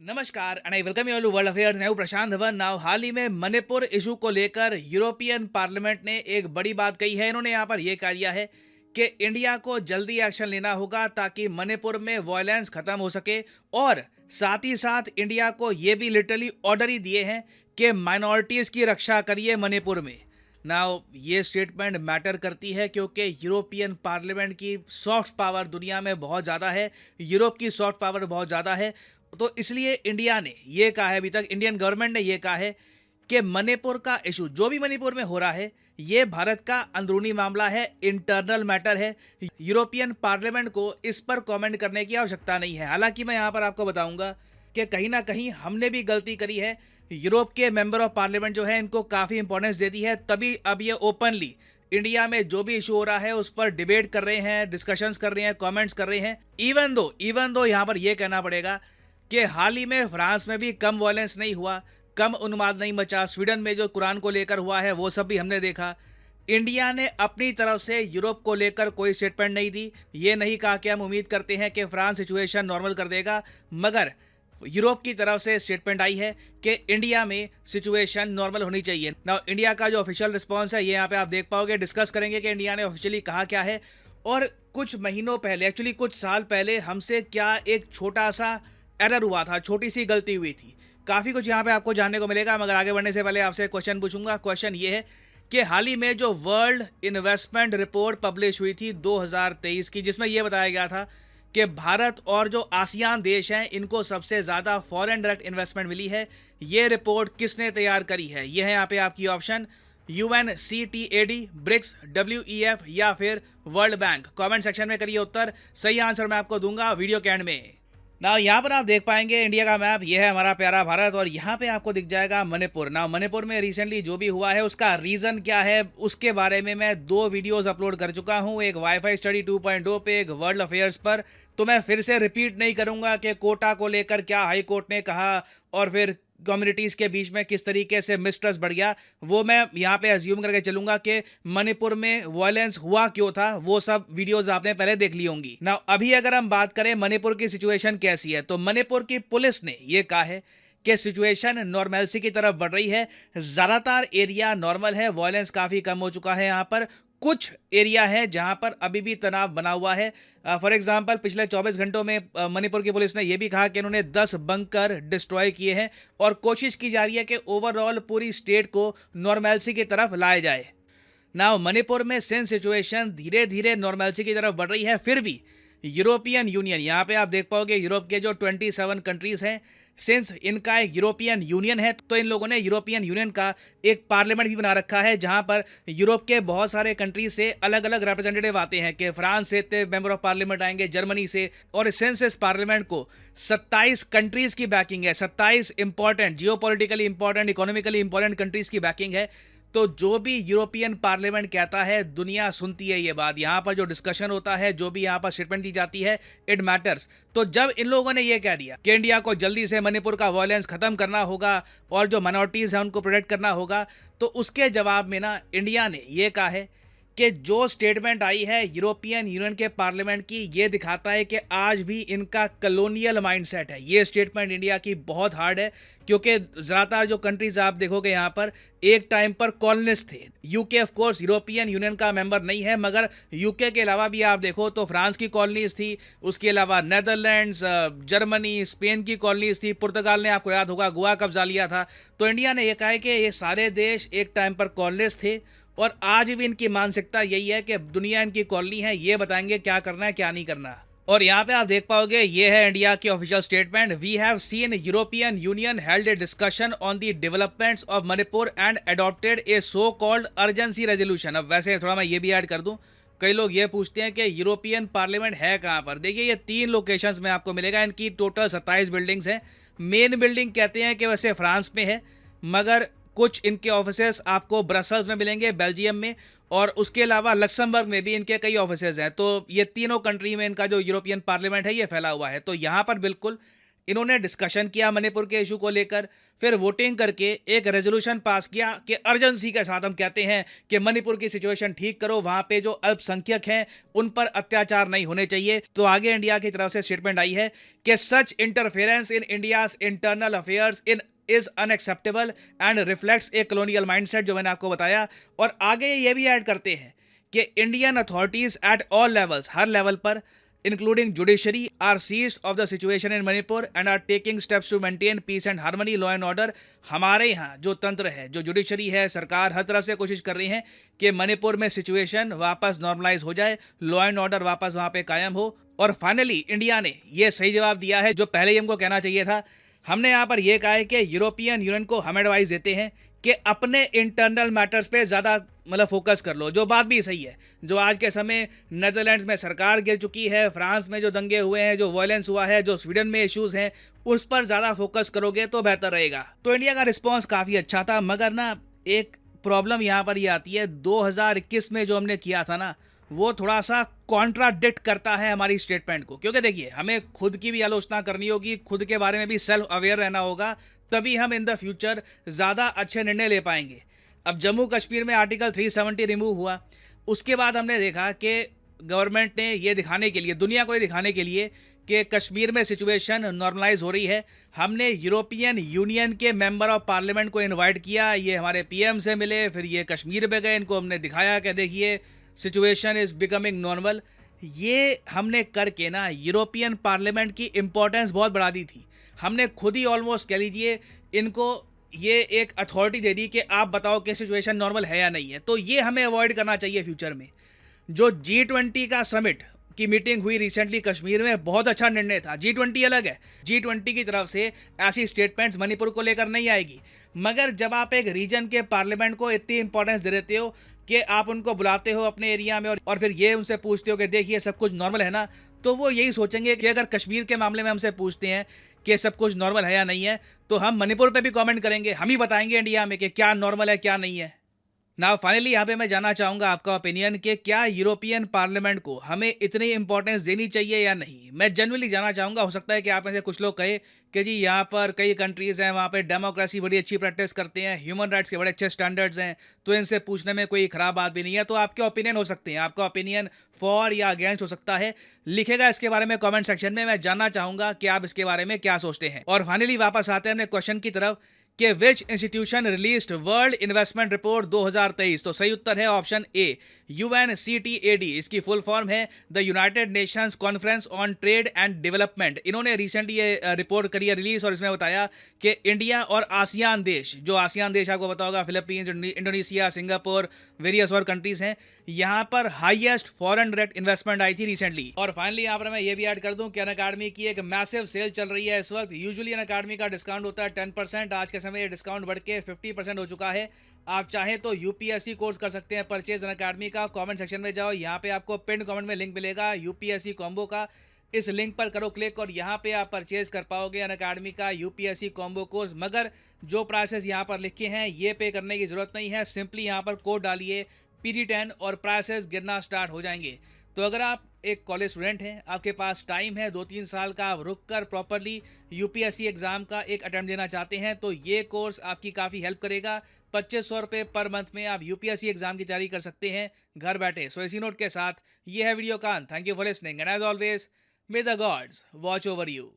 नमस्कार and I welcome you all to world affairs. मैं हूं प्रशांत धवन। नाउ हाल ही में मणिपुर इशू को लेकर यूरोपियन पार्लियामेंट ने एक बड़ी बात कही है। इन्होंने यहां पर यह कह दिया है कि इंडिया को जल्दी एक्शन लेना होगा ताकि मणिपुर में वायलेंस खत्म हो सके, और साथ ही साथ इंडिया को यह भी लिटरली ऑर्डर ही दिए हैं कि माइनॉरिटीज की रक्षा करिए मणिपुर में। नाउ ये स्टेटमेंट मैटर करती है क्योंकि यूरोपियन पार्लियामेंट की सॉफ्ट पावर दुनिया में बहुत ज़्यादा है, यूरोप की सॉफ्ट पावर बहुत ज़्यादा है। तो इसलिए इंडिया ने ये कहा है, अभी तक इंडियन गवर्नमेंट ने ये कहा है कि मणिपुर का इशू जो भी मणिपुर में हो रहा है ये भारत का अंदरूनी मामला है, इंटरनल मैटर है। यूरोपियन पार्लियामेंट को इस पर कमेंट करने की आवश्यकता नहीं है। हालांकि मैं यहाँ पर आपको बताऊंगा कि कहीं ना कहीं हमने भी गलती करी है। यूरोप के मेंबर ऑफ पार्लियामेंट जो है इनको काफ़ी इंपॉर्टेंस दे दी है, तभी अब ये ओपनली इंडिया में जो भी इशू हो रहा है उस पर डिबेट कर रहे हैं, डिस्कशंस कर रहे हैं, कमेंट्स कर रहे हैं। इवन दो यहाँ पर यह कहना पड़ेगा कि हाल ही में फ्रांस में भी कम वायलेंस नहीं हुआ, कम उन्माद नहीं मचा। स्वीडन में जो कुरान को लेकर हुआ है वो सब भी हमने देखा। इंडिया ने अपनी तरफ से यूरोप को लेकर कोई स्टेटमेंट नहीं दी। ये नहीं कहा कि हम उम्मीद करते हैं कि फ्रांस सिचुएशन नॉर्मल कर देगा, मगर यूरोप की तरफ से स्टेटमेंट आई है कि इंडिया में सिचुएशन नॉर्मल होनी चाहिए। नाउ इंडिया का जो ऑफिशियल रिस्पॉन्स है ये यहाँ पे आप देख पाओगे। डिस्कस करेंगे कि इंडिया ने ऑफिशियली कहा क्या है, और कुछ महीनों पहले, एक्चुअली कुछ साल पहले हमसे क्या एक छोटा सा एरर हुआ था, छोटी सी गलती हुई थी। काफ़ी कुछ यहाँ पे आपको जानने को मिलेगा, मगर आगे बढ़ने से पहले आपसे क्वेश्चन पूछूंगा। क्वेश्चन ये है कि हाल ही में जो वर्ल्ड इन्वेस्टमेंट रिपोर्ट पब्लिश हुई थी 2023 की, जिसमें यह बताया गया था कि भारत और जो आसियान देश हैं इनको सबसे ज़्यादा फॉरेन डायरेक्ट इन्वेस्टमेंट मिली है। ये रिपोर्ट किसने तैयार करी है? ये है यहाँ पे आपकी ऑप्शन UNCTAD, ब्रिक्स, WEF या फिर वर्ल्ड बैंक। कमेंट सेक्शन में करिए उत्तर। सही आंसर मैं आपको दूंगा वीडियो के एंड में। ना यहाँ पर आप देख पाएंगे इंडिया का मैप, ये है हमारा प्यारा भारत, और यहाँ पे आपको दिख जाएगा मणिपुर। ना मणिपुर में रिसेंटली जो भी हुआ है उसका रीज़न क्या है उसके बारे में मैं 2 वीडियोस अपलोड कर चुका हूँ, एक वाईफाई स्टडी 2.0 पे, एक वर्ल्ड अफेयर्स पर। तो मैं फिर से रिपीट नहीं करूँगा कि कोटा को लेकर क्या हाई कोर्ट ने कहा और फिर कम्युनिटीज़ के बीच में किस तरीके से मिसट्रस्ट बढ़ गया। वो मैं यहाँ पे अज्यूम करके चलूंगा कि मणिपुर में वायलेंस हुआ क्यों था, वो सब वीडियोस आपने पहले देख ली होंगी। ना अभी अगर हम बात करें मणिपुर की सिचुएशन कैसी है, तो मणिपुर की पुलिस ने ये कहा है कि सिचुएशन नॉर्मलसी की तरफ बढ़ रही है। ज़्यादातर एरिया नॉर्मल है, वायलेंस काफ़ी कम हो चुका है। यहाँ पर कुछ एरिया है जहां पर अभी भी तनाव बना हुआ है। फॉर एग्जांपल पिछले 24 घंटों में मणिपुर की पुलिस ने यह भी कहा कि इन्होंने 10 बंकर डिस्ट्रॉय किए हैं, और कोशिश की जा रही है कि ओवरऑल पूरी स्टेट को नॉर्मलसी की तरफ लाया जाए। नाउ मणिपुर में सिंस सिचुएशन धीरे धीरे नॉर्मलसी की तरफ बढ़ रही है, फिर भी यूरोपियन यूनियन, यहाँ पे आप देख पाओगे यूरोप के जो 27 कंट्रीज हैं, सिंस इनका एक यूरोपियन यूनियन है तो इन लोगों ने यूरोपियन यूनियन का एक पार्लियामेंट भी बना रखा है, जहां पर यूरोप के बहुत सारे कंट्री से अलग अलग रिप्रेजेंटेटिव आते हैं कि फ्रांस से इतने मेंबर ऑफ पार्लियामेंट आएंगे, जर्मनी से। और सिंस इस पार्लियामेंट को 27 कंट्रीज की बैकिंग है, 27 important, geopolitically important, economically important countries की बैकिंग है। तो जो भी यूरोपियन पार्लियामेंट कहता है दुनिया सुनती है ये बात। यहाँ पर जो डिस्कशन होता है, जो भी यहाँ पर स्टेटमेंट दी जाती है, इट मैटर्स। तो जब इन लोगों ने ये कह दिया कि इंडिया को जल्दी से मणिपुर का वायलेंस खत्म करना होगा और जो माइनॉरिटीज़ हैं उनको प्रोटेक्ट करना होगा, तो उसके जवाब में ना इंडिया ने ये कहा है कि जो स्टेटमेंट आई है यूरोपियन यूनियन के पार्लियामेंट की, ये दिखाता है कि आज भी इनका कॉलोनियल माइंडसेट है। ये स्टेटमेंट इंडिया की बहुत हार्ड है, क्योंकि ज़्यादातर जो कंट्रीज आप देखोगे यहाँ पर एक टाइम पर कॉलोनिस्ट थे। UK of course European union का मेंबर नहीं है, मगर यूके के अलावा भी आप देखो तो फ्रांस की कॉलोनीज थी, उसके अलावा नेदरलैंड्स, जर्मनी, स्पेन की कॉलोनीज थी, पुर्तगाल ने आपको याद होगा गोवा कब्जा लिया था। तो इंडिया ने यह कहा है कि ये सारे देश एक टाइम पर कॉलोनिस्ट थे, और आज भी इनकी मानसिकता यही है कि दुनिया इनकी कॉलोनी है, ये बताएंगे क्या करना है क्या नहीं करना। और यहाँ पे आप देख पाओगे ये है इंडिया की official statement. We have seen European Union held a discussion on the developments of Manipur and adopted a so called urgency resolution. अब वैसे थोड़ा मैं ये भी ऐड कर दूं, कई लोग ये पूछते हैं कि यूरोपियन पार्लियामेंट है कहाँ पर। देखिए ये 3 लोकेशंस में आपको मिलेगा, इनकी टोटल 27 बिल्डिंग्स हैं। मेन बिल्डिंग कहते हैं कि वैसे फ्रांस में है, मगर कुछ इनके ऑफिसेस आपको ब्रसल्स में मिलेंगे, बेल्जियम में, और उसके अलावा लक्समबर्ग में भी इनके कई ऑफिसेज हैं। तो ये तीनों कंट्री में इनका जो यूरोपियन पार्लियामेंट है ये फैला हुआ है। तो यहाँ पर बिल्कुल इन्होंने डिस्कशन किया मणिपुर के इशू को लेकर, फिर वोटिंग करके एक रेजोल्यूशन पास किया कि अर्जेंसी के साथ हम कहते हैं कि मणिपुर की सिचुएशन ठीक करो, वहां पे जो अल्पसंख्यक हैं उन पर अत्याचार नहीं होने चाहिए। तो आगे इंडिया की तरफ से स्टेटमेंट आई है कि such interference in India's internal affairs in is unacceptable and reflects a colonial mindset, जो मैंने आपको बताया। और आगे ये भी ऐड करते हैं कि Indian authorities at all levels, her level पर, including judiciary, are seized of the situation in Manipur and are taking steps to maintain peace and harmony, law and order। हमारे यहाँ जो तंत्र है, जो जुडिशरी है, सरकार हर तरफ से कोशिश कर रही है कि मणिपुर में सिचुएशन वापस नॉर्मलाइज हो जाए, लॉ एंड ऑर्डर वापस वहाँ पे कायम हो। और फाइनली इंडिया ने ये सही जवाब दिया है जो पहले ही हमको कहना चाहिए था। हमने यहाँ पर यह कहा है कि यूरोपियन यूनियन को हम एडवाइस देते हैं कि अपने इंटरनल मैटर्स पे ज़्यादा मतलब फोकस कर लो, जो बात भी सही है। जो आज के समय नेदरलैंड्स में सरकार गिर चुकी है, फ्रांस में जो दंगे हुए हैं, जो वायलेंस हुआ है, जो स्वीडन में इश्यूज़ हैं, उस पर ज़्यादा फोकस करोगे तो बेहतर रहेगा। तो इंडिया का रिस्पॉन्स काफ़ी अच्छा था, मगर ना एक प्रॉब्लम यहाँ पर ये आती है, 2021 में जो हमने किया था ना, वो थोड़ा सा कॉन्ट्राडिक्ट करता है हमारी स्टेटमेंट को। क्योंकि देखिए, हमें खुद की भी आलोचना करनी होगी, खुद के बारे में भी सेल्फ अवेयर रहना होगा, तभी हम इन द फ्यूचर ज़्यादा अच्छे निर्णय ले पाएंगे। अब जम्मू कश्मीर में आर्टिकल 370 रिमूव हुआ, उसके बाद हमने देखा कि गवर्नमेंट ने ये दिखाने के लिए, दुनिया को ये दिखाने के लिए कि कश्मीर में सिचुएशन नॉर्मलाइज हो रही है, हमने यूरोपियन यूनियन के मेंबर ऑफ पार्लियामेंट को इनवाइट किया। ये हमारे पीएम से मिले, फिर ये कश्मीर पे गए, इनको हमने दिखाया कि देखिए सिचुएशन इज़ बिकमिंग नॉर्मल। ये हमने करके ना यूरोपियन पार्लियामेंट की इम्पोर्टेंस बहुत बढ़ा दी थी। हमने खुद ही ऑलमोस्ट कह लीजिए इनको ये एक अथॉरिटी दे दी कि आप बताओ कि सिचुएशन नॉर्मल है या नहीं है। तो ये हमें अवॉइड करना चाहिए फ्यूचर में। जो G20 का समिट की मीटिंग हुई रिसेंटली कश्मीर में, बहुत अच्छा निर्णय था। G20 अलग है, G20 की तरफ से ऐसी स्टेटमेंट्स मणिपुर को लेकर नहीं आएगी। मगर जब आप एक रीजन के पार्लियामेंट को इतनी इंपॉर्टेंस दे देते हो कि आप उनको बुलाते हो अपने एरिया में और फिर ये उनसे पूछते हो कि देखिए सब कुछ नॉर्मल है ना, तो वो यही सोचेंगे कि अगर कश्मीर के मामले में हमसे पूछते हैं कि सब कुछ नॉर्मल है या नहीं है, तो हम मणिपुर पे भी कमेंट करेंगे, हम ही बताएंगे इंडिया में कि क्या नॉर्मल है क्या नहीं है। नाउ फाइनली यहाँ पे मैं जानना चाहूँगा आपका ओपिनियन कि क्या यूरोपियन पार्लियामेंट को हमें इतनी इंपॉर्टेंस देनी चाहिए या नहीं। मैं जनरली जानना चाहूँगा। हो सकता है कि आप में से कुछ लोग कहे कि जी यहाँ पर कई कंट्रीज़ हैं, वहाँ पे डेमोक्रेसी बड़ी अच्छी प्रैक्टिस करते हैं, ह्यूमन राइट्स के बड़े अच्छे स्टैंडर्ड्स हैं, तो इनसे पूछने में कोई ख़राब बात भी नहीं है। तो आपके ओपिनियन हो सकते हैं, आपका ओपिनियन फॉर या अगेंस्ट हो सकता है। लिखेगा इसके बारे में कमेंट सेक्शन में, मैं जानना चाहूँगा कि आप इसके बारे में क्या सोचते हैं। और फाइनली वापस आते हैं अपने क्वेश्चन की तरफ कि विच institution released world investment report 2023। तो सही उत्तर है ऑप्शन ए, UNCTAD। इसकी फुल फॉर्म है the United Nations conference on trade and development. इन्होंने रिसेंटली ये रिपोर्ट करी है रिलीज, और इसमें बताया कि इंडिया और आसियान देश, जो आसियान देश आपको पता होगा, फिलीपींस, इंडोनेशिया, सिंगापुर, वेरियस और कंट्रीज हैं, यहाँ पर हाईएस्ट फॉरेन डायरेक्ट इन्वेस्टमेंट आई थी रिसेंटली। और फाइनली यहाँ पर मैं ये भी ऐड कर दूं कि अनअकैडमी की एक मैसिव सेल चल रही है इस वक्त। यूजुअली अनअकैडमी का डिस्काउंट होता है 10%, आज के समय ये डिस्काउंट बढ़ के 50% हो चुका है। आप चाहें तो यूपीएससी कोर्स कर सकते हैं परचेज अनअकैडमी का। कमेंट सेक्शन में जाओ, यहाँ पे आपको पिन कमेंट में लिंक मिलेगा यूपीएससी कॉम्बो का, इस लिंक पर करो क्लिक और यहाँ पे आप परचेज कर पाओगे अनअकैडमी का यूपीएससी कॉम्बो कोर्स। मगर जो प्राइसेस यहाँ पर लिखे हैं ये पे करने की ज़रूरत नहीं है, सिंपली यहाँ पर कोड डालिए PD10 और प्राइसेस गिरना स्टार्ट हो जाएंगे। तो अगर आप एक कॉलेज स्टूडेंट हैं, आपके पास टाइम है 2-3 साल का, आप रुक कर प्रॉपरली यूपीएससी एग्ज़ाम का एक अटेम्प्ट देना चाहते हैं, तो ये कोर्स आपकी काफ़ी हेल्प करेगा। 2500 रुपये पर मंथ में आप यूपीएससी एग्ज़ाम की तैयारी कर सकते हैं घर बैठे। सो इसी नोट के साथ ये है वीडियो का अंत। Thank you for listening and as always may the gods watch over you.